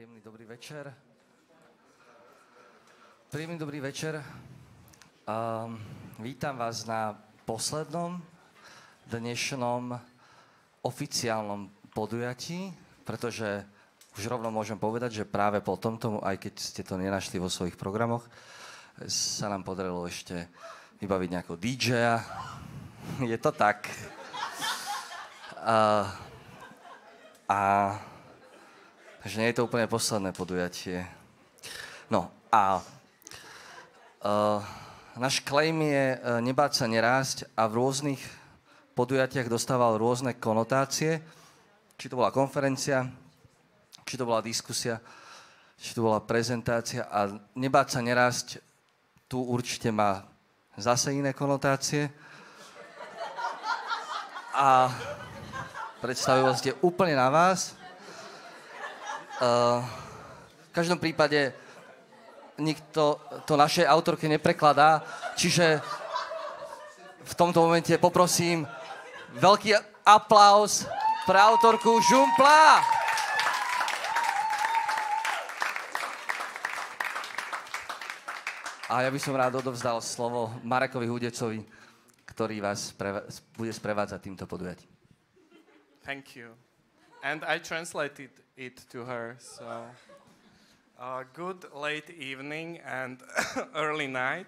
Príjemný dobrý večer. Príjemný dobrý večer. Vítam vás na poslednom dnešnom oficiálnom podujatí, pretože už rovno môžem povedať, že práve po tomto, aj keď ste to nenašli vo svojich programoch, sa nám podarilo ešte vybaviť nejakého DJ-a. Je to tak. Takže nie je to úplne posledné podujatie. No a náš claim je nebáť sa nerásť a v rôznych podujatiach dostával rôzne konotácie. Či to bola konferencia, či to bola diskusia, či to bola prezentácia. A nebáť sa nerásť tu určite má zase iné konotácie. A predstavivosť je úplne na vás. V každom prípade nikto to našej autorke neprekladá, čiže v tomto momente poprosím veľký aplauz pre autorku Jüne Pla. A ja by som rád odovzdal slovo Marekovi Hudecovi, ktorý vás bude sprevádzať týmto podujatím. Thank you. And I translated it to her, so good late evening and early night.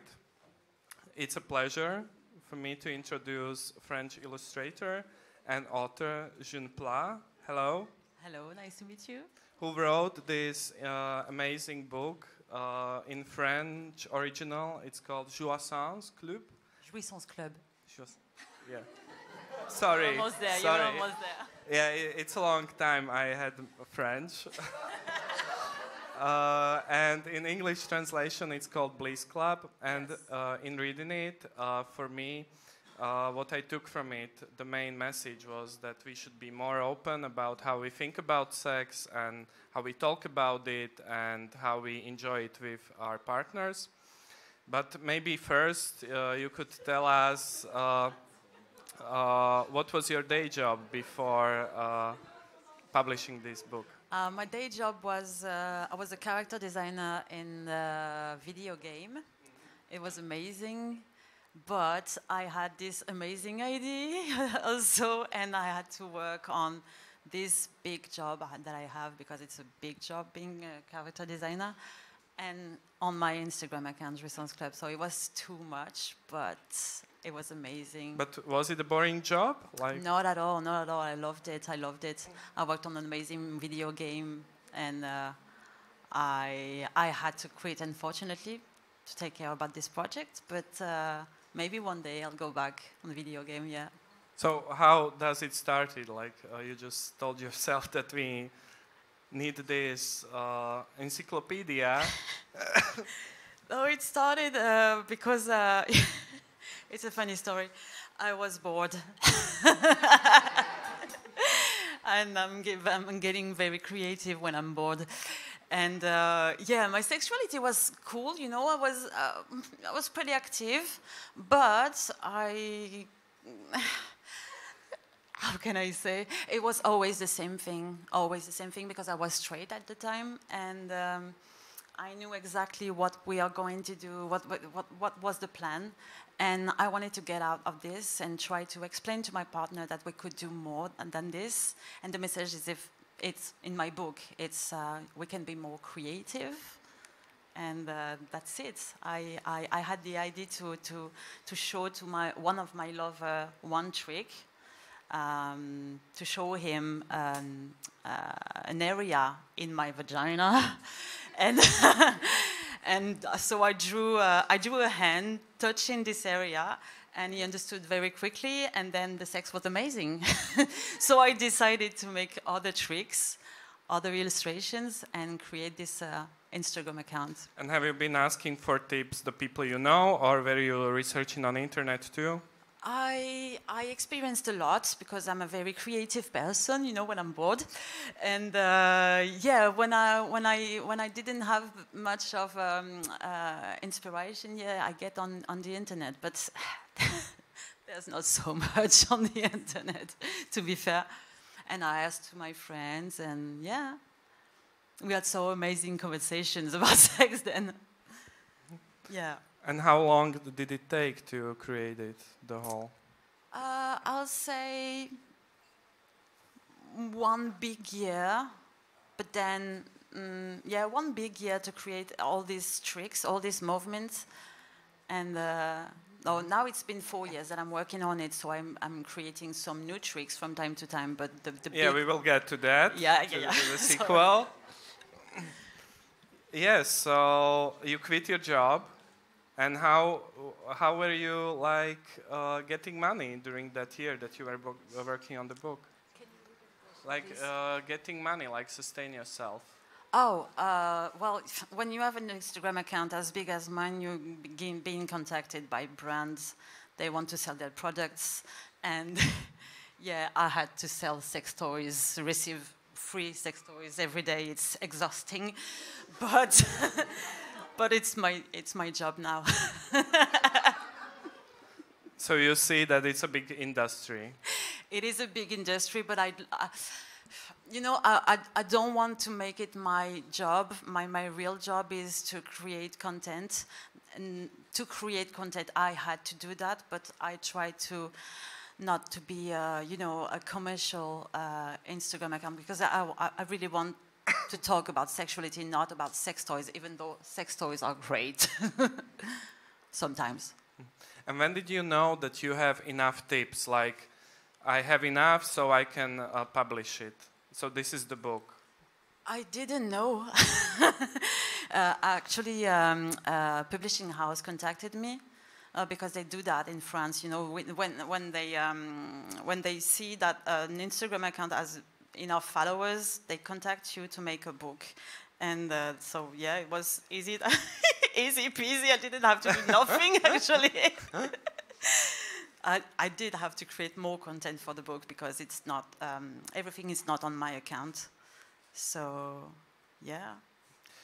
It's a pleasure for me to introduce French illustrator and author Jüne Pla. Hello. Hello, nice to meet you. Who wrote this amazing book in French original. It's called Club. Jouissance Club. Yeah. Sorry. You're almost there. Sorry. You're almost there. Yeah, it's a long time I had French. And in English translation, it's called Bliss Club. And in reading it, for me, what I took from it, the main message was that we should be more open about how we think about sex and how we talk about it and how we enjoy it with our partners. But maybe first you could tell us what was your day job before publishing this book? My day job was I was a character designer in a video game. It was amazing, but I had this amazing idea also, and I had to work on this big job that I have, because it's a big job being a character designer, and on my Instagram account, Jouissance Club. So it was too much, but it was amazing. But was it a boring job? Not at all, not at all. I loved it. I worked on an amazing video game, and I had to quit, unfortunately, to take care about this project. But maybe one day I'll go back on the video game, yeah. So how does it started? You just told yourself that we need this encyclopedia. No, it started because it's a funny story. I was bored. And I'm getting very creative when I'm bored. And my sexuality was cool, you know. I was pretty active, but how can I say? It was always the same thing, because I was straight at the time, and I knew exactly what we are going to do, what was the plan, and I wanted to get out of this and try to explain to my partner that we could do more than this. And the message is, if it's in my book, it's we can be more creative, and that's it. I had the idea to show to one of my lover one trick. To show him an area in my vagina, and so I drew a hand touching this area, and he understood very quickly, and then the sex was amazing. So I decided to make other tricks, other illustrations, and create this Instagram account. And have you been asking for tips the people you know, or were you researching on the internet too? I experienced a lot, because I'm a very creative person, you know, when I'm bored, and when I didn't have much of inspiration, I get on the internet, but there's not so much on the internet, to be fair. And I asked my friends, and we had so amazing conversations about sex then. Yeah. And how long did it take to create it, the whole? I'll say 1 big year, but then, yeah, 1 big year to create all these tricks, all these movements. And now it's been 4 years that I'm working on it, so I'm creating some new tricks from time to time. But the yeah, we will get to that. Yeah. The sequel. Yes. So you quit your job, and how were you like getting money during that year that you were working on the book? Like getting money, like sustain yourself. Oh, well, when you have an Instagram account as big as mine, you begin being contacted by brands. They want to sell their products. And yeah, I had to sell sex toys, receive free sex toys every day. It's exhausting, but but it's my job now. So you see that it's a big industry. It is a big industry, but I don't want to make it my job. My real job is to create content. And to create content, I had to do that, but I try to not to be, a commercial Instagram account, because I really want to talk about sexuality, not about sex toys, even though sex toys are great sometimes. And when did you know that you have enough tips? Like, I have enough, so I can publish it. So this is the book. I didn't know. Actually, a publishing house contacted me because they do that in France. You know, when they see that an Instagram account has enough followers, they contact you to make a book. And so yeah, it was easy, easy peasy. I didn't have to do nothing actually. I did have to create more content for the book because it's not everything is not on my account. So, yeah.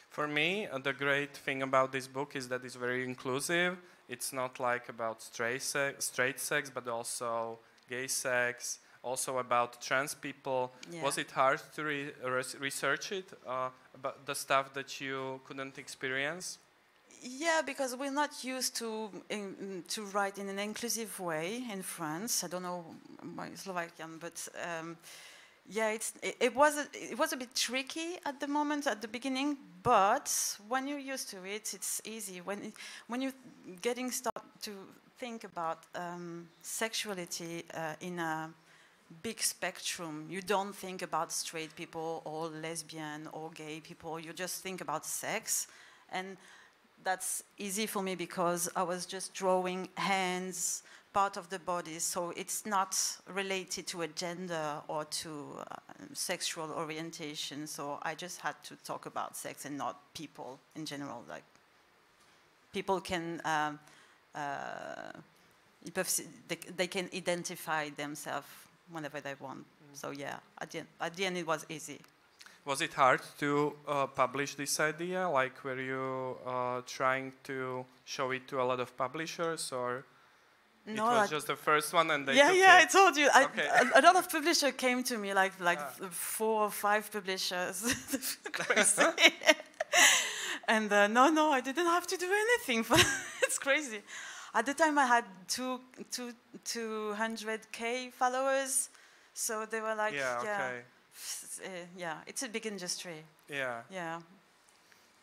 For me, the great thing about this book is that it's very inclusive. It's not like about straight sex, but also gay sex, also about trans people. Yeah. Was it hard to research it, about the stuff that you couldn't experience? Yeah, because we're not used to write in an inclusive way in France. I don't know my Slovakian, but yeah, it was a bit tricky at the beginning. But when you're used to it, it's easy. When you're getting started to think about sexuality in a big spectrum, you don't think about straight people or lesbian or gay people. You just think about sex, and that's easy for me because I was just drawing hands, part of the body, so it's not related to a gender or to sexual orientation. So I just had to talk about sex and not people in general. Like, people can they can identify themselves whenever they want. So yeah, at the end it was easy. Was it hard to publish this idea? Like, were you trying to show it to a lot of publishers, or no, it was just the first one and they took it? I told you. Okay. A lot of publishers came to me, like 4 or 5 publishers. Crazy. And no, I didn't have to do anything. It's crazy. At the time, I had 200K followers, so they were like, yeah. Okay. Yeah, it's a big industry. Yeah. Yeah.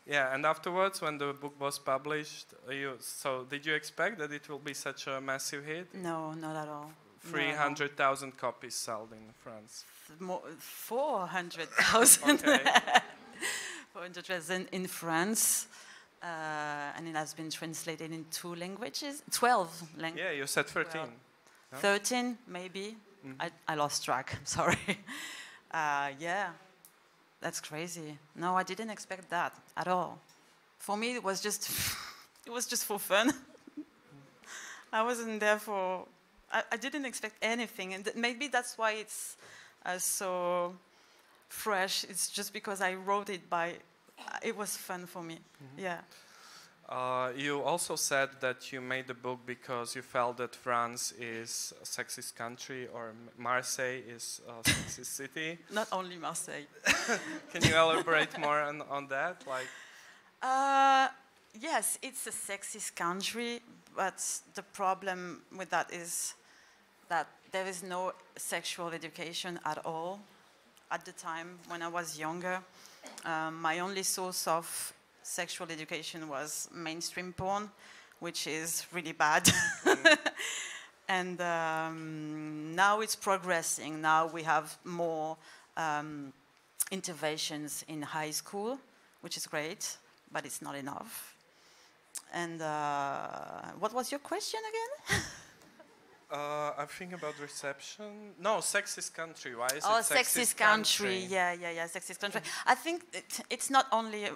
Yeah, and afterwards, when the book was published, did you expect that it will be such a massive hit? No, not at all. 300,000 copies sold in France. 400,000. Okay. 400,000 in France, and it has been translated in 2 languages, 12 languages. Yeah, you said 13. 13, maybe. Mm-hmm. I lost track. I'm sorry. Yeah, that's crazy. No, I didn't expect that at all. For me, it was just for fun. I wasn't there for. I didn't expect anything, and maybe that's why it's so fresh. It's just because I wrote it it was fun for me. Mm-hmm. Yeah. You also said that you made the book because you felt that France is a sexist country, or Marseille is a sexist city. Not only Marseille. Can you elaborate more on that? Like, yes, it's a sexist country, but the problem with that is that there is no sexual education at all. At the time when I was younger, my only source of sexual education was mainstream porn, which is really bad. And now it's progressing. Now we have more interventions in high school, which is great, but it's not enough. And what was your question again? I think about reception. No, sexist country. Why is it sexist country? Yeah, sexist country. I think it's not only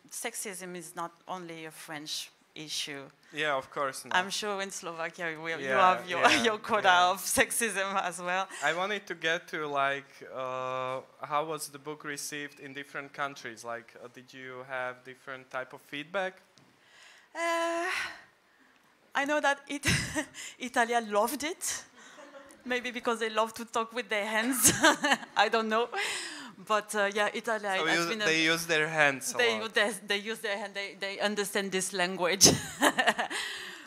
sexism is not only a French issue. Yeah, of course. No. I'm sure in Slovakia you have your quota of sexism as well. I wanted to get to like how was the book received in different countries? Like, did you have different type of feedback? I know that Italia loved it, maybe because they love to talk with their hands. I don't know, but yeah, Italia. So they use their hands. They use their hand. They understand this language.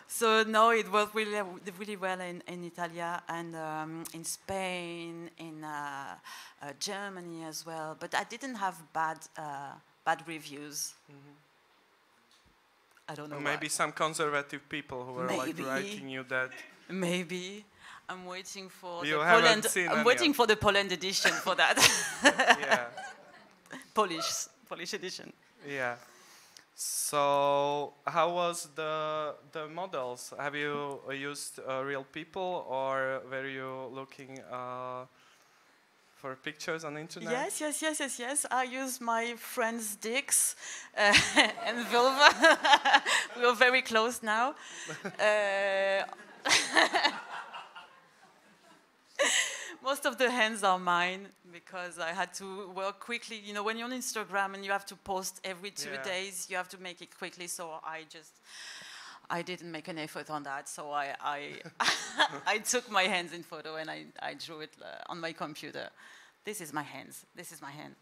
So no, it worked really well in Italia and in Spain, in Germany as well. But I didn't have bad reviews. Mm-hmm. I don't know. Maybe some conservative people who were like writing you that. Maybe. I'm waiting for the Poland edition for that. Yeah. Polish edition. Yeah. So how was the models? Have you used real people, or were you looking for pictures on the internet? Yes. I use my friend's dicks and vulva. We are very close now. Most of the hands are mine because I had to work quickly. You know, when you're on Instagram and you have to post every 2 days, you have to make it quickly. So I didn't make an effort on that. So I took my hands in photo and I drew it on my computer. This is my hands. This is my hand.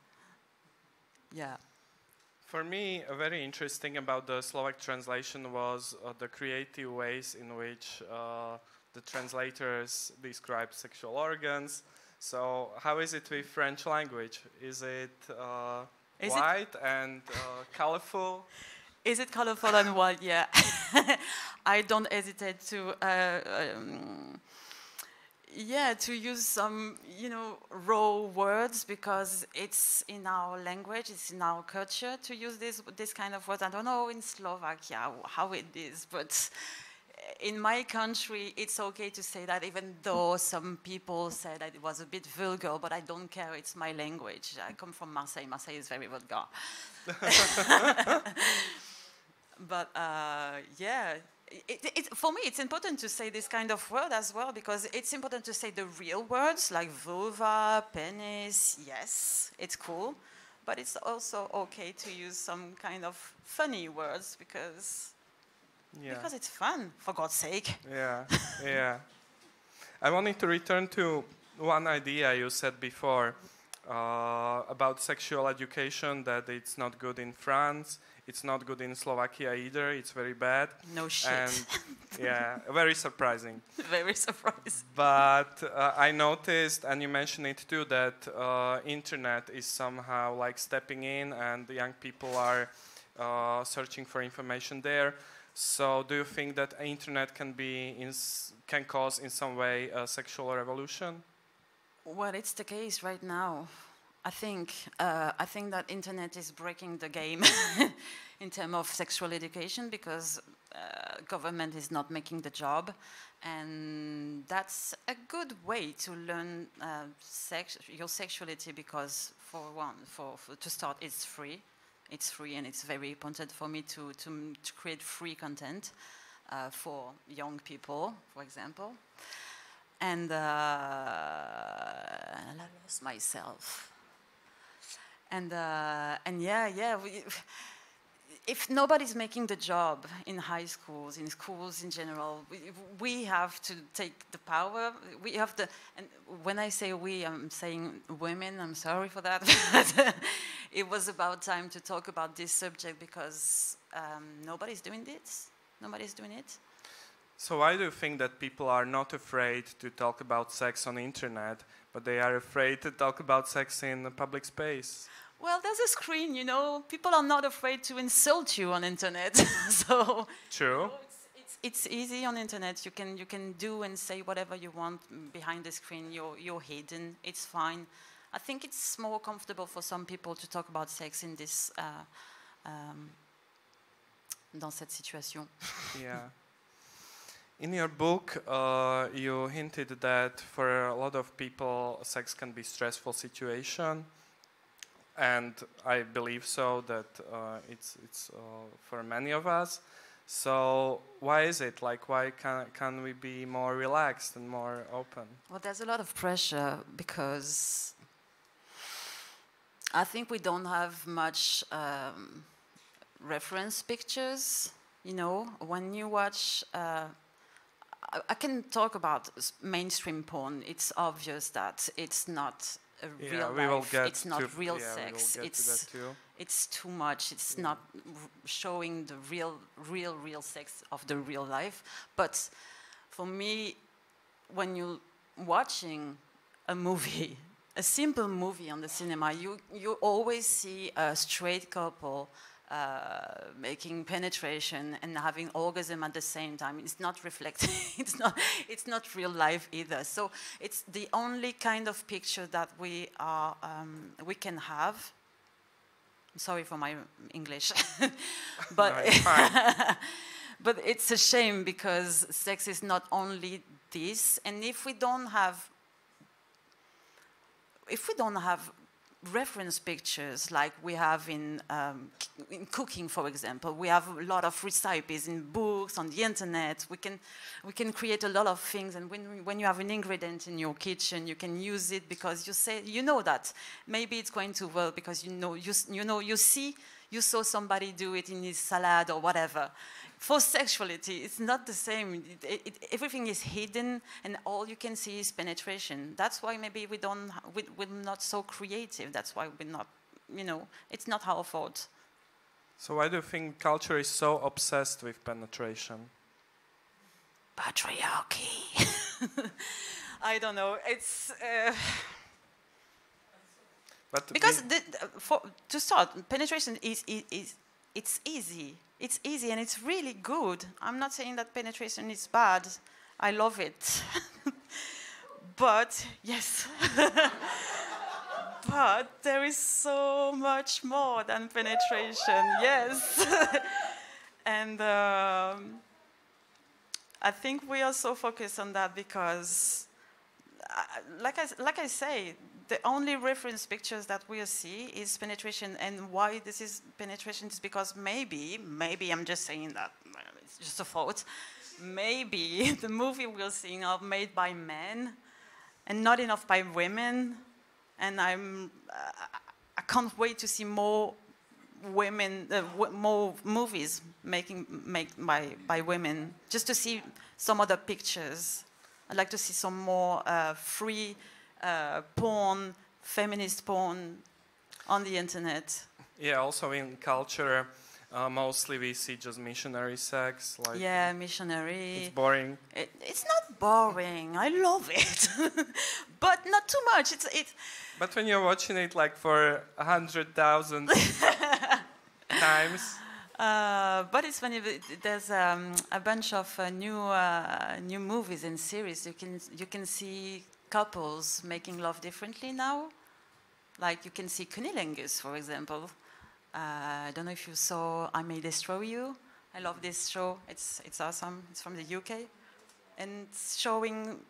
Yeah. For me, very interesting about the Slovak translation was the creative ways in which the translators describe sexual organs. So how is it with French language? Is it white and colorful? Is it colorful and white? Yeah. I don't hesitate to to use some, raw words because it's in our language, it's in our culture to use this kind of words. I don't know in Slovakia how it is, but in my country, it's okay to say that, even though some people say that it was a bit vulgar, but I don't care, it's my language. I come from Marseille. Marseille is very vulgar. But for me, it's important to say this kind of word as well, because it's important to say the real words, like vulva, penis. Yes, it's cool. But it's also okay to use some kind of funny words because it's fun, for God's sake. Yeah. I wanted to return to one idea you said before about sexual education, that it's not good in France, it's not good in Slovakia either, it's very bad. No shit. And very surprising. Very surprising. But I noticed, and you mentioned it too, that internet is somehow like stepping in and the young people are searching for information there. So do you think that internet can cause in some way a sexual revolution? Well, it's the case right now. I think that internet is breaking the game in terms of sexual education because government is not making the job, and that's a good way to learn your sexuality because to start, it's free. It's free, and it's very important for me to create free content for young people, for example. And I lost myself. And if nobody's making the job in high schools, in schools in general, we have to take the power. We have to, and when I say we, I'm saying women, I'm sorry for that. It was about time to talk about this subject because nobody's doing this. Nobody's doing it. So why do you think that people are not afraid to talk about sex on the internet, but they are afraid to talk about sex in the public space? Well, there's a screen, you know. People are not afraid to insult you on internet. So True. you know, it's easy on internet. You can do and say whatever you want behind the screen. You're hidden. It's fine. I think it's more comfortable for some people to talk about sex in this dans cette situation. Yeah. In your book, you hinted that for a lot of people, sex can be a stressful situation. And I believe so, that it's for many of us. So why is it? Like, why can we be more relaxed and more open? Well, there's a lot of pressure because I think we don't have much reference pictures. You know, when you watch, I can talk about mainstream porn. It's obvious that it's not real life. It's not real sex. It's too much. It's not showing the real sex of the real life. But for me, when you're watching a movie, a simple movie on the cinema, you always see a straight couple making penetration and having orgasm at the same time. It's not reflecting. It's not real life either. So it's the only kind of picture that we can have. I'm sorry for my English, but No, but it's a shame because sex is not only this. And if we don't have reference pictures like we have in cooking, for example. We have a lot of recipes in books, on the internet. We can create a lot of things, and when you have an ingredient in your kitchen, you can use it because you know that maybe it's going to work because you saw somebody do it in his salad or whatever. For sexuality, it's not the same. Everything is hidden, and all you can see is penetration. That's why maybe we're not so creative. That's why we're not, it's not our fault. So why do you think culture is so obsessed with penetration? Patriarchy. I don't know. It's because to start, penetration is it's easy. It's easy and it's really good. I'm not saying that penetration is bad. I love it. But, yes. But there is so much more than penetration, yes. And I think we are so focused on that because, like I say, the only reference pictures that we see is penetration. And why this is penetration is because maybe I'm just saying that, it's just a thought, maybe the movie we're seeing are made by men and not enough by women. And I can't wait to see more more movies made by women, just to see some other pictures. I'd like to see some more free porn, feminist porn on the internet. Yeah, also in culture, mostly we see just missionary sex. Yeah, missionary. It's boring. It's not boring. I love it, but not too much. But when you're watching it like for 100,000 times. But it's funny. There's a bunch of new movies and series. You can see couples making love differently now. Like you can see cunnilingus, for example. I don't know if you saw I May Destroy You. I love this show. It's awesome. It's from the UK. And it's showing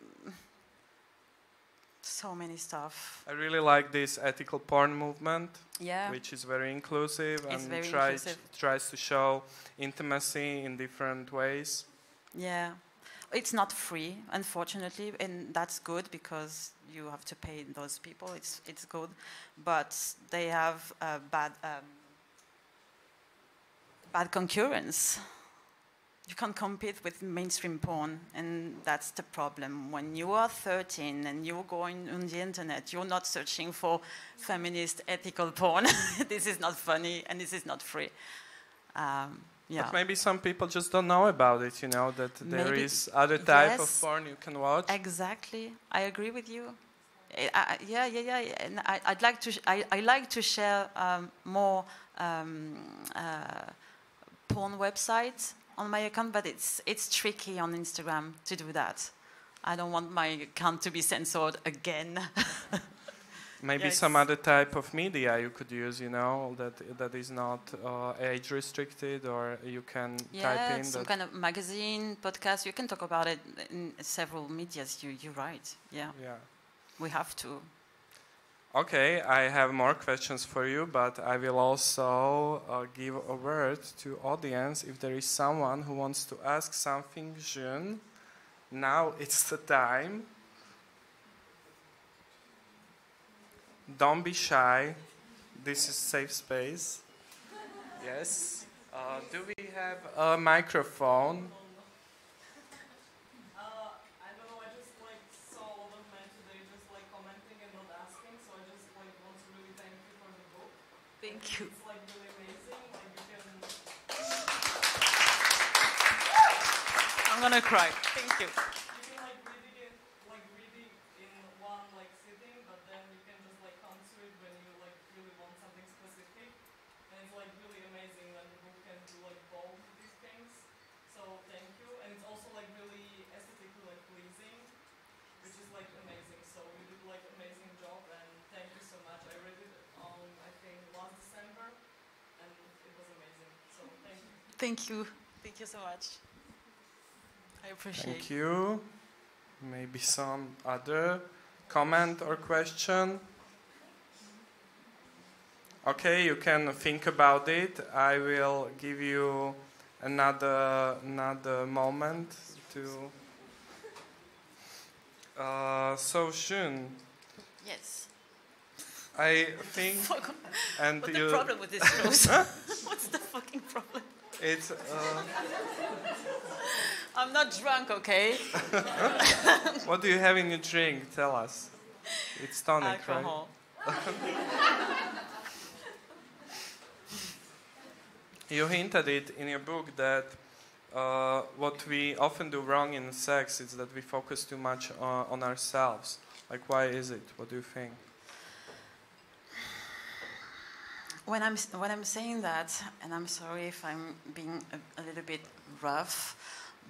so many stuff. I really like this ethical porn movement, yeah, which is very inclusive it's and very tries to show intimacy in different ways. Yeah. It's not free, unfortunately, and that's good because you have to pay those people. It's good, but they have bad bad concurrence. You can't compete with mainstream porn, and that's the problem. When you are 13 and you're going on the internet, you're not searching for feminist, ethical porn. This is not funny, and this is not free. Yeah. But maybe some people just don't know about it, you know, that there Maybe, is other type yes, of porn you can watch. Exactly. I agree with you. Yeah. And I'd like to. I like to share more porn websites on my account, but it's tricky on Instagram to do that. I don't want my account to be censored again. Maybe Yes. some other type of media you could use, you know, that is not age restricted, or you can type in some kind of magazine, podcast. You can talk about it in several medias. You're right. Yeah. We have to. Okay, I have more questions for you, but I will also give a word to audience if there is someone who wants to ask something. Jüne, now it's the time. Don't be shy. This is safe space. Yes. Do we have a microphone? I don't know, I just saw a lot of men today just commenting and not asking, so I just want to really thank you for the book. Thank you. It's really amazing, you can... I'm gonna cry. Thank you. You can read it in one sitting, but then you can just come to it when you really want something specific. And it's really amazing when the book can do both of these things. So thank you. And it's also really aesthetically pleasing, which is amazing. So you did amazing job, and thank you so much. I read it on I think last December, and it was amazing. So thank you. Thank you. Thank you so much. I appreciate it. Thank you. Maybe some other comment or question? Okay, you can think about it. I will give you another moment to... So, Jüne. Yes. I think... and What's the problem with this clothes? What's the fucking problem? It's... I'm not drunk, okay? What do you have in your drink? Tell us. It's tonic, Alcohol. right? You hinted it in your book that what we often do wrong in sex is that we focus too much on ourselves. Why is it? What do you think? When I'm saying that, and I'm sorry if I'm being a little bit rough,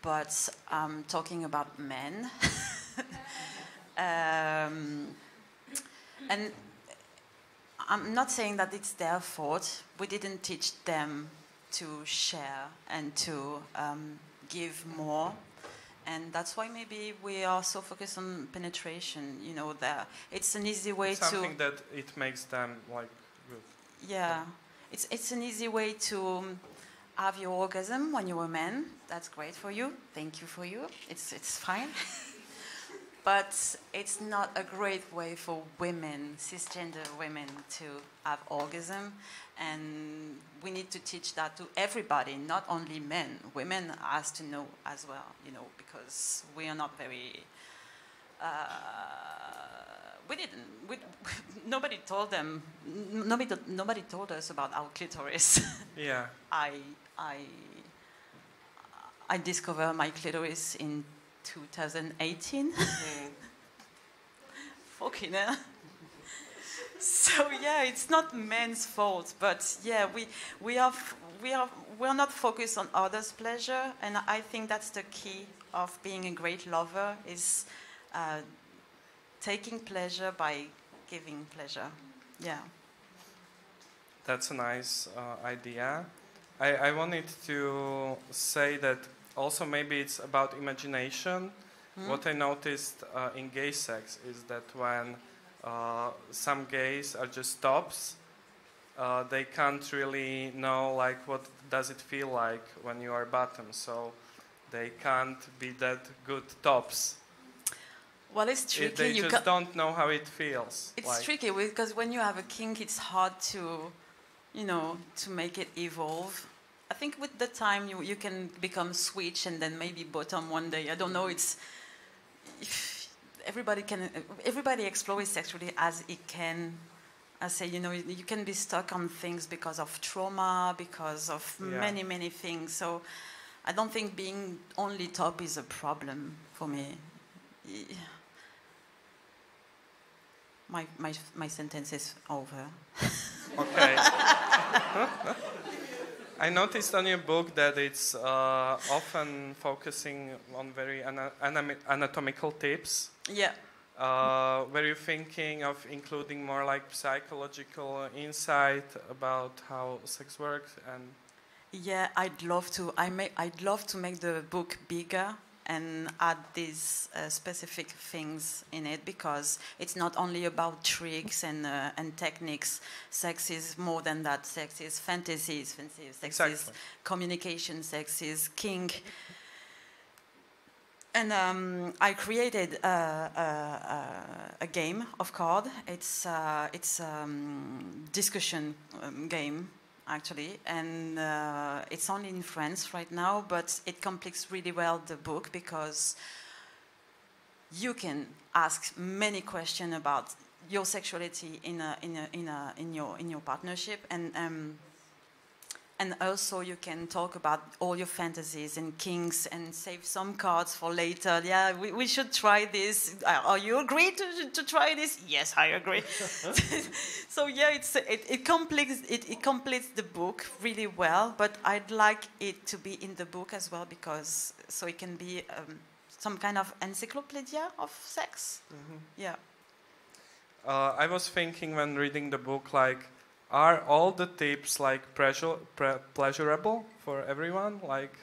but I'm talking about men. And I'm not saying that it's their fault. We didn't teach them to share and to give more. And that's why maybe we are so focused on penetration. You know, it's an easy way to... Something that it makes them, good. Yeah. It's an easy way to have your orgasm when you're a man. That's great for you. Thank you for you. It's fine. But it's not a great way for women, cisgender women, to have orgasm. And we need to teach that to everybody, not only men. Women has to know as well, because we are not very... nobody told them. Nobody told us about our clitoris. Yeah. I discovered my clitoris in 2018. Fucking hell. So yeah, it's not men's fault, but yeah, we're not focused on others' pleasure, and I think that's the key of being a great lover is taking pleasure by giving pleasure. Yeah. That's a nice idea. I wanted to say that also maybe it's about imagination. What I noticed in gay sex is that when some gays are just tops, they can't really know what does it feel like when you are bottom, so they can't be that good tops. Well, it's tricky. They just don't know how it feels. It's tricky because when you have a kink, it's hard to, to make it evolve. I think with the time you can become switch and then maybe bottom one day. I don't know. Everybody explores sexually as it can. I say, you can be stuck on things because of trauma, because of many things. So I don't think being only top is a problem for me. My sentence is over. Okay. I noticed on your book that it's often focusing on very anatomical tips. Yeah. Were you thinking of including more like psychological insight about how sex works? And yeah, I'd love to. I'd love to make the book bigger and add these specific things in it, because it's not only about tricks and techniques. Sex is more than that. Sex is fantasies. Sex is communication. Sex is kink. And I created a game of card. It's discussion game, actually, and it's only in France right now, but it completes really well the book, because you can ask many questions about your sexuality in your partnership, and also you can talk about all your fantasies and kinks and save some cards for later. Yeah, we should try this. Are you agree to try this? Yes, I agree. So yeah, it completes the book really well, but I'd like it to be in the book as well, because so it can be some kind of encyclopedia of sex. Mm-hmm. Yeah. I was thinking when reading the book, like, are all the tips like pleasurable for everyone? Like,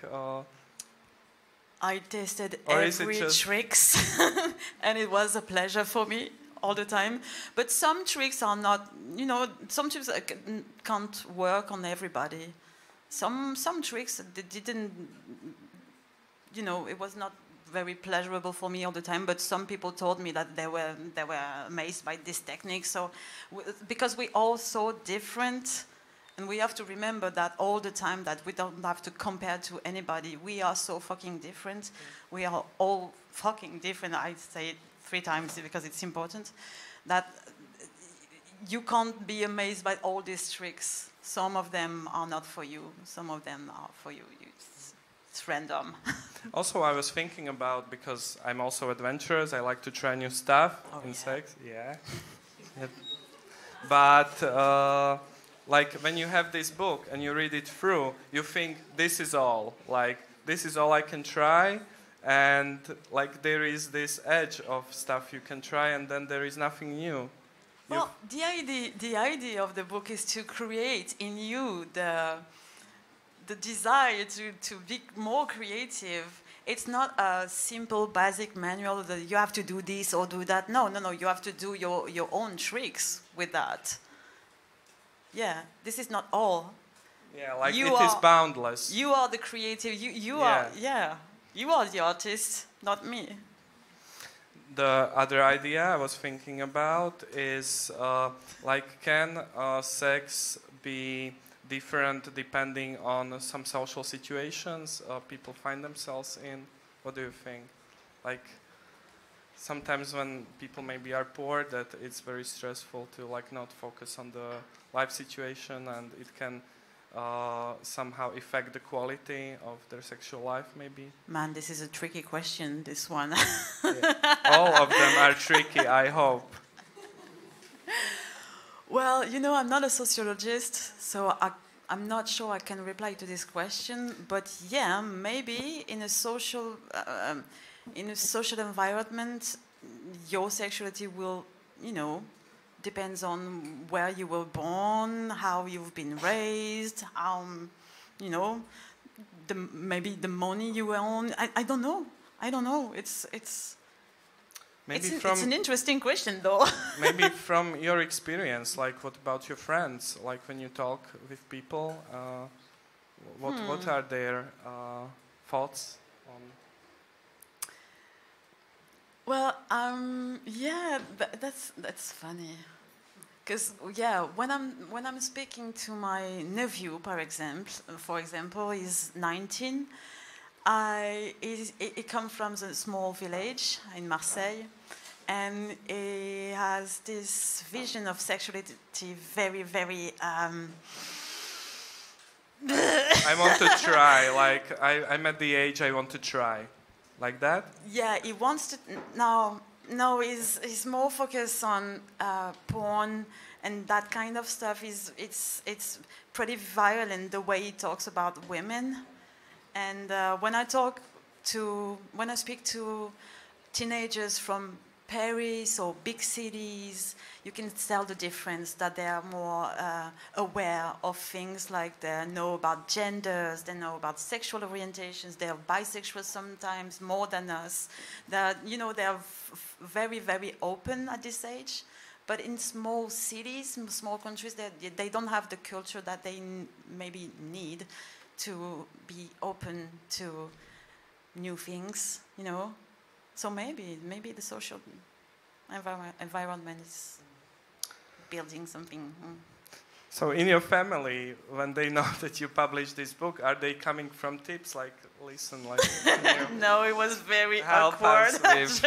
I tested every tricks, and it was a pleasure for me all the time. But some tricks are not, some tricks can't work on everybody. Some tricks didn't, it was not very pleasurable for me all the time, but some people told me that they were amazed by this technique. So because we all so different, and we have to remember that all the time, that we don't have to compare to anybody. We are so fucking different. We are all fucking different. I say it 3 times because it's important, that you can't be amazed by all these tricks. Some of them are not for you. Some of them are for you. It's random. Also, I was thinking about, because I'm also adventurous, I like to try new stuff in sex. Yeah. But like when you have this book and you read it through, you think this is all. Like, this is all I can try. And like there is this edge of stuff you can try, and then there is nothing new. Well, the idea of the book is to create in you the desire to be more creative. It's not a simple, basic manual that you have to do this or do that. No. You have to do your own tricks with that. Yeah, this is not all. Yeah, like it is boundless. You are the creative. You are the artist, not me. The other idea I was thinking about is like, can sex be different depending on some social situations people find themselves in? What do you think? Like, sometimes when people maybe are poor, that it's very stressful to like not focus on the life situation, and it can somehow affect the quality of their sexual life, maybe. Man, this is a tricky question, this one. Yeah. All of them are tricky, I hope. Well, I'm not a sociologist, so I'm not sure I can reply to this question. But yeah, maybe in a social environment, your sexuality will, depends on where you were born, how you've been raised, how, maybe the money you own. I don't know. It's an interesting question, though. Maybe from your experience, like, what about your friends? Like, when you talk with people, what are their thoughts on? Well, yeah, that's funny. Because yeah, when I'm speaking to my nephew, for example, he's 19. He comes from a small village in Marseille, and he has this vision of sexuality very, very. I want to try. Like I'm at the age I want to try, like that. Yeah, he wants to now. No, he's more focused on porn and that kind of stuff. It's pretty violent the way he talks about women. And when I speak to teenagers from Paris or big cities, you can tell the difference, that they are more aware of things, like they know about genders, they know about sexual orientations, they are bisexual sometimes more than us. They are very, very open at this age. But in small cities, small countries, they don't have the culture that they maybe need to be open to new things, So maybe the social environment is building something. So in your family, when they know that you published this book, are they coming from tips like, listen, like... No, it was very help awkward. us with...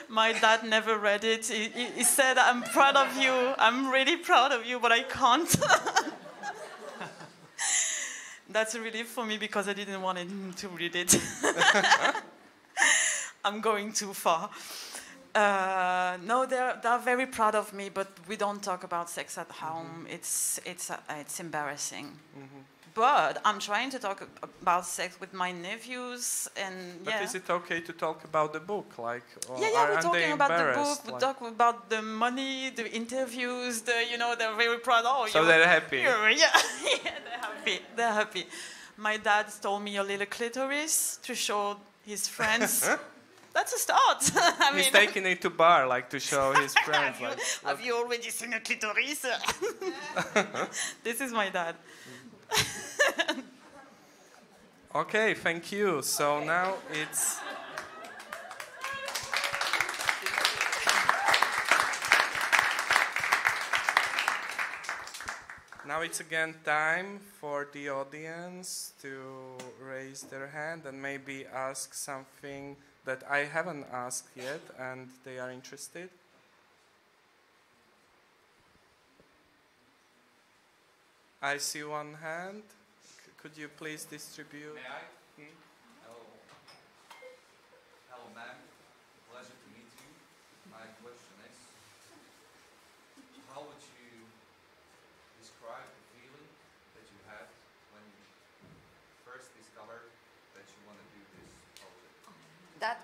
My dad never read it. He said, I'm proud of you. I'm really proud of you, but I can't. That's a relief for me because I didn't want him to read it. I'm going too far. No, they're very proud of me, but we don't talk about sex at home. Mm-hmm. It's embarrassing. Mm-hmm. But I'm trying to talk about sex with my nephews, and But is it okay to talk about the book, like? Or we're talking about the book. We like... talk about the money, the interviews. They're very proud. Oh, so they're happy. Yeah, they're happy. They're happy. My dad stole me a little clitoris to show his friends. That's a start. He's taking it to bar, like to show his friends. Have you already seen a clitoris? This is my dad. Okay, thank you. So now it's... Now it's again time for the audience to raise their hand and maybe ask something that I haven't asked yet and they are interested. I see one hand. Could you please distribute? May I? Hello. Hello, ma'am. Pleasure to meet you. My question is, how would you describe the feeling that you had when you first discovered that you want to do this project? That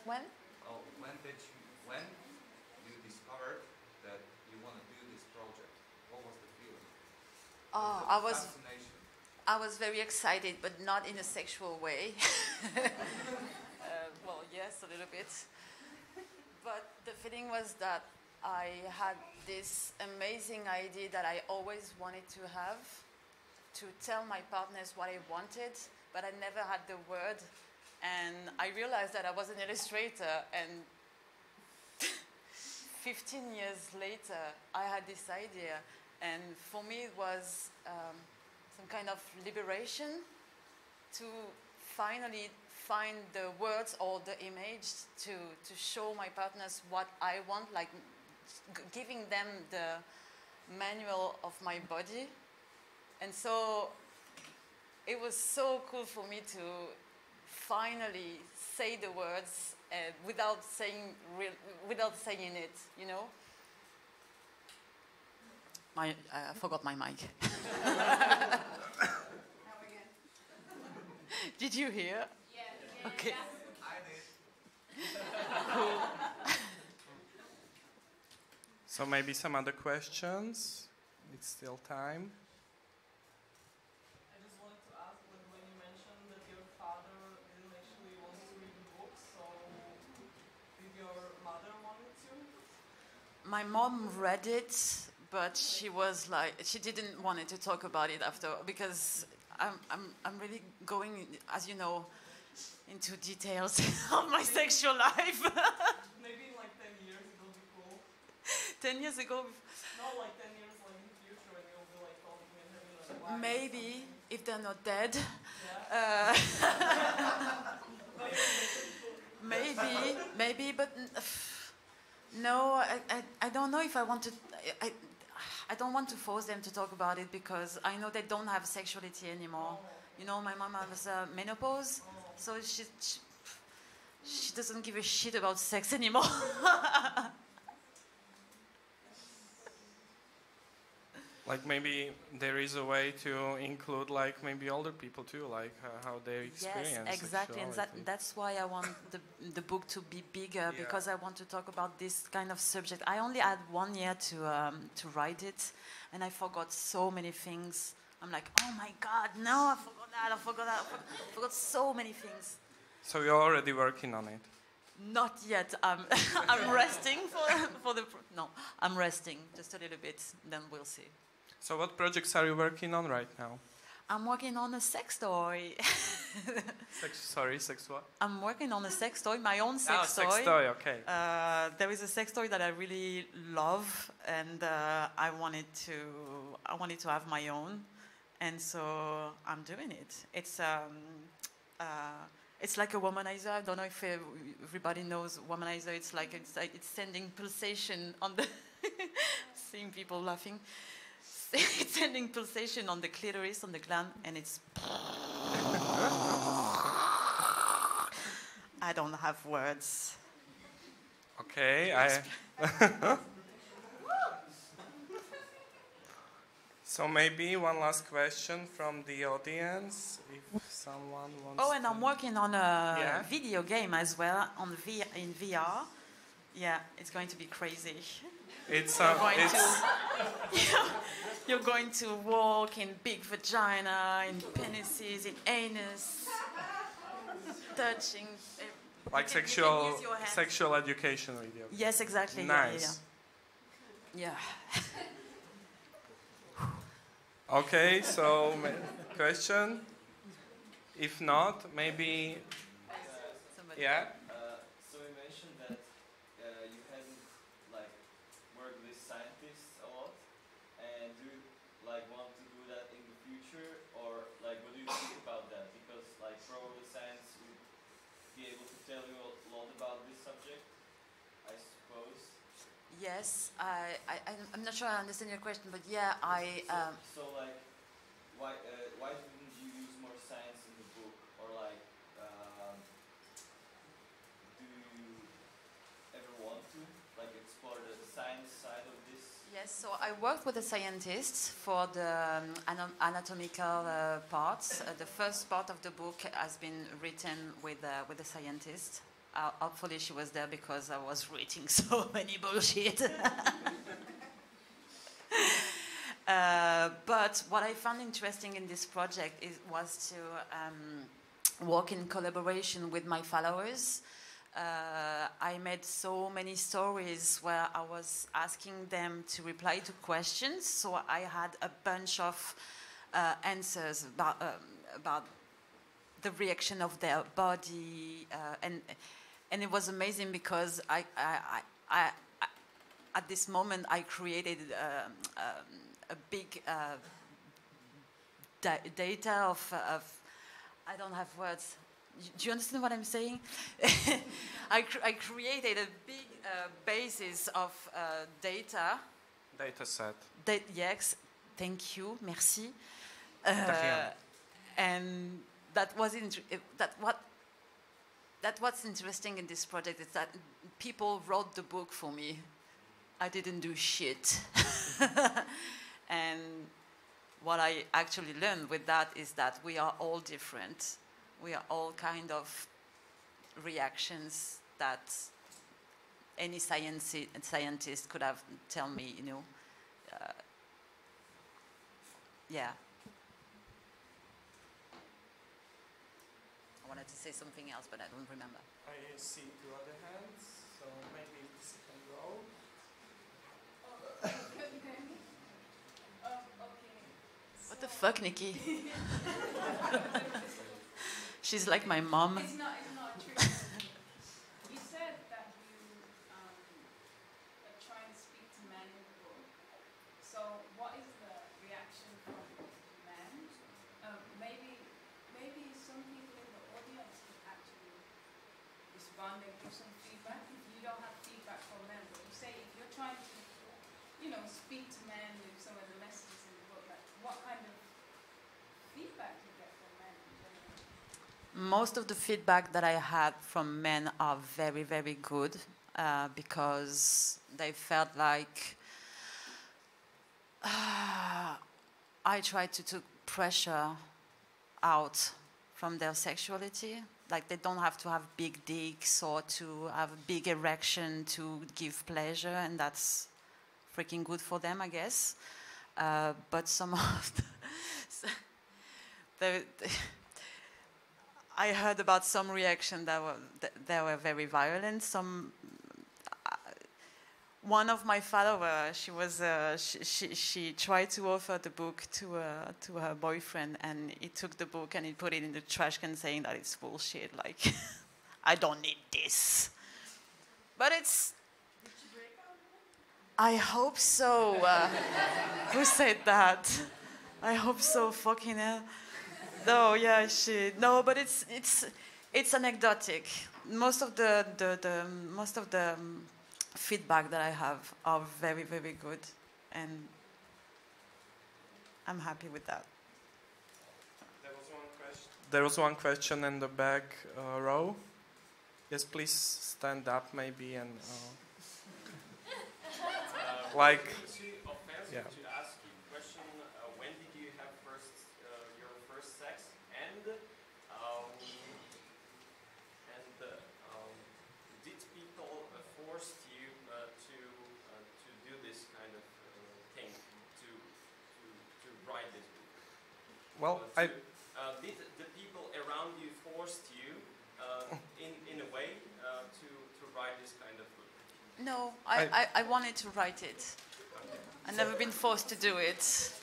when? Oh, when you discovered that you want to do this project, what was the feeling? Oh, Fascination. I was very excited, but not in a sexual way. Well, yes, a little bit. But the feeling was that I had this amazing idea that I always wanted to have, to tell my partners what I wanted, but I never had the word. And I realized that I was an illustrator, and 15 years later, I had this idea. And for me, it was some kind of liberation to finally find the words or the image to show my partners what I want, like giving them the manual of my body. And so it was so cool for me to finally say the words without saying it, you know. I forgot my mic. Did you hear? Yeah. Okay. I did. Cool. So maybe some other questions. It's still time. I just wanted to ask, when you mentioned that your father didn't actually want to read the book, so did your mother want to? My mom read it, but she was like, she didn't want to talk about it after, because I'm really going, as you know, into details of my sexual life. Maybe in like 10 years it will be cool. 10 years ago, Not like 10 years like in the future when you'll be like talking and having a wag. maybe if they're not dead. Yeah. Maybe, but no, I don't know if I want to. I don't want to force them to talk about it because I know they don't have sexuality anymore. You know, my mom has menopause, so she doesn't give a shit about sex anymore. Like maybe there is a way to include like maybe older people too, like how they experience Yes, exactly, and sexuality. that's why I want the book to be bigger, because I want to talk about this kind of subject. I only had 1 year to write it, and I forgot so many things. I'm like, oh my God, no, I forgot that, I forgot so many things. So you're already working on it. Not yet. I'm resting I'm resting just a little bit. Then we'll see. So what projects are you working on right now? I'm working on a sex toy. Sex what? I'm working on a sex toy, my own sex toy. Sex toy, okay. There is a sex toy that I really love, and I wanted to have my own, and so I'm doing it. It's like a womanizer. I don't know if everybody knows womanizer. It's it's sending pulsation on the seeing people laughing. It's sending pulsation on the clitoris, on the gland, and it's. I don't have words. Okay, So maybe one last question from the audience, if someone wants. Oh, and to... I'm working on a video game as well in VR. Yeah, it's going to be crazy. You're going to walk in big vagina, in penises, in anus, touching. Like sexual education video. Yes, exactly. Nice. Yeah. Okay, so question? If not, maybe. Somebody. Yeah. So you mentioned that you hadn't like worked with scientists a lot, and do you like want to do that in the future, or like what do you think about that? Because like probably science would be able to tell you a lot about this subject, I suppose. Yes, I'm not sure I understand your question, but yeah, So like, why didn't you use more science in the book, or like, do you ever want to like explore the science side of this? Yes, so I worked with the scientists for the anatomical parts. The first part of the book has been written with the scientist. Hopefully she was there because I was reading so many bullshit. But what I found interesting in this project was to work in collaboration with my followers. I made so many stories where I was asking them to reply to questions, so I had a bunch of answers about the reaction of their body, and it was amazing because I at this moment I created a big data of I don't have words. Do you understand what I'm saying? I created a big basis of data. Data set. Yes, thank you, merci. rien. And what's interesting in this project is that people wrote the book for me. I didn't do shit. And what I actually learned with that is that we are all different. We are all kind of reactions that any scientist could have tell me, you know. Yeah. I wanted to say something else, but I don't remember. I see two other hands, so maybe this can go. What the fuck, Nikki? She's like my mom. It's not true. You said that you try and speak to men respond and give some feedback if you don't have feedback from men. But you say if you're trying to, speak to men with some of the messages in the book, like what kind of feedback do you get from men in general? Most of the feedback that I had from men are very, very good because they felt like I tried to take pressure out from their sexuality. Like they don't have to have big dicks or to have a big erection to give pleasure, and that's freaking good for them, I guess. But some of I heard about some reaction that were very violent. One of my followers, she tried to offer the book to her boyfriend, and he took the book and he put it in the trash can, saying that it's bullshit. Like, I don't need this. But it's. Did you break out? I hope so. Who said that? I hope so. Fucking hell. No, yeah, no, but it's anecdotic. Most of the feedback that I have are very, very good, and I'm happy with that. There was one question in the back row. Yes, please stand up, maybe, and like. Yeah. To ask you a question, when did you have your first sex, and did people force you to do this kind of thing, to write this book? Well, did the people around you forced you in a way to write this kind of book? No, I wanted to write it. I've never been forced to do it.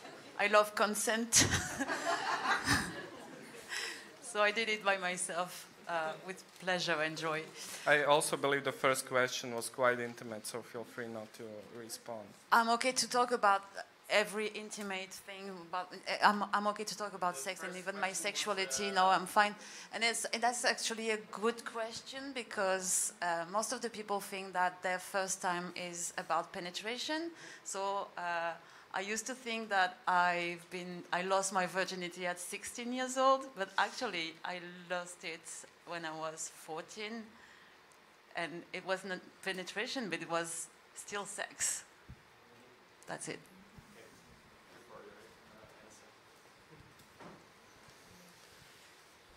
I love consent. So I did it by myself with pleasure and joy. I also believe the first question was quite intimate, so feel free not to respond. I'm okay to talk about every intimate thing. I'm okay to talk about sex and even my sexuality. No, I'm fine. And that's actually a good question, because most of the people think that their first time is about penetration. So I used to think that I lost my virginity at 16 years old, but actually I lost it when I was 14. And it wasn't penetration, but it was still sex. That's it.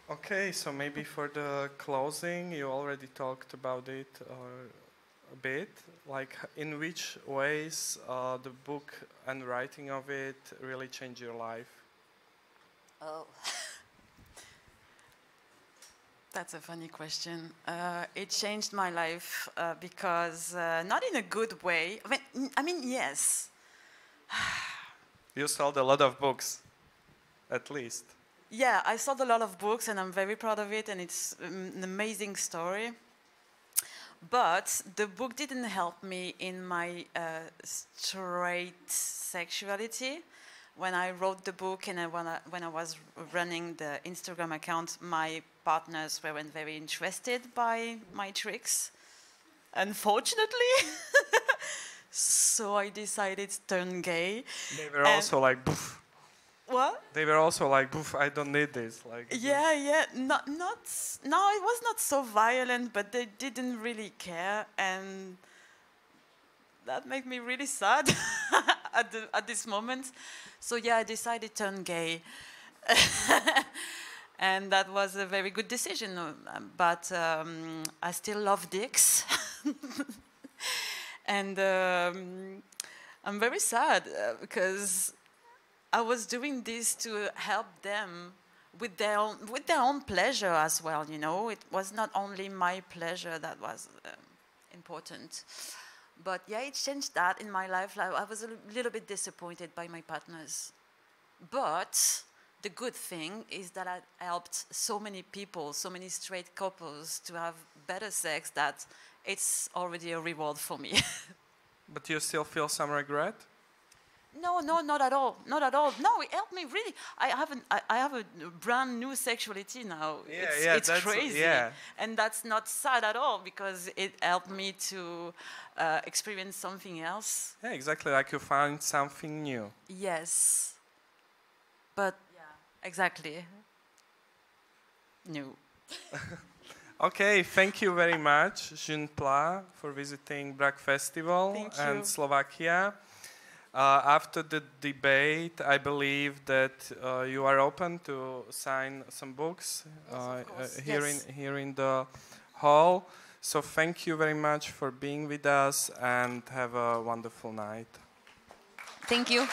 Okay, so maybe for the closing, you already talked about it a bit. Like, in which ways the book and writing of it really changed your life? Oh, that's a funny question. It changed my life because not in a good way. I mean, yes. You sold a lot of books, at least. Yeah, I sold a lot of books, and I'm very proud of it, and it's an amazing story. But the book didn't help me in my straight sexuality. When I wrote the book and when I was running the Instagram account, my partners weren't very interested by my tricks, unfortunately. So I decided to turn gay. They were also like, poof. What? They were also like, poof, I don't need this. Like, yeah. No, it was not so violent, but they didn't really care, and that made me really sad at this moment. So yeah, I decided to turn gay. And that was a very good decision, but I still love dicks. And I'm very sad because I was doing this to help them with their own pleasure as well, you know. It was not only my pleasure that was important. But yeah, it changed that in my life. I was a little bit disappointed by my partners. But the good thing is that I helped so many people, so many straight couples to have better sex, that it's already a reward for me. But you still feel some regret? No, not at all. Not at all. No, it helped me really. I have a brand new sexuality now. It's that's crazy. yeah. And that's not sad at all because it helped me to experience something else. Yeah, exactly. Like you found something new. Yes. But yeah, exactly. New. Okay, thank you very much, Jüne Pla, for visiting BRaK Festival Thank and you. Slovakia. After the debate, I believe that you are open to sign some books Yes, of course. here in the hall. So thank you very much for being with us and have a wonderful night. Thank you.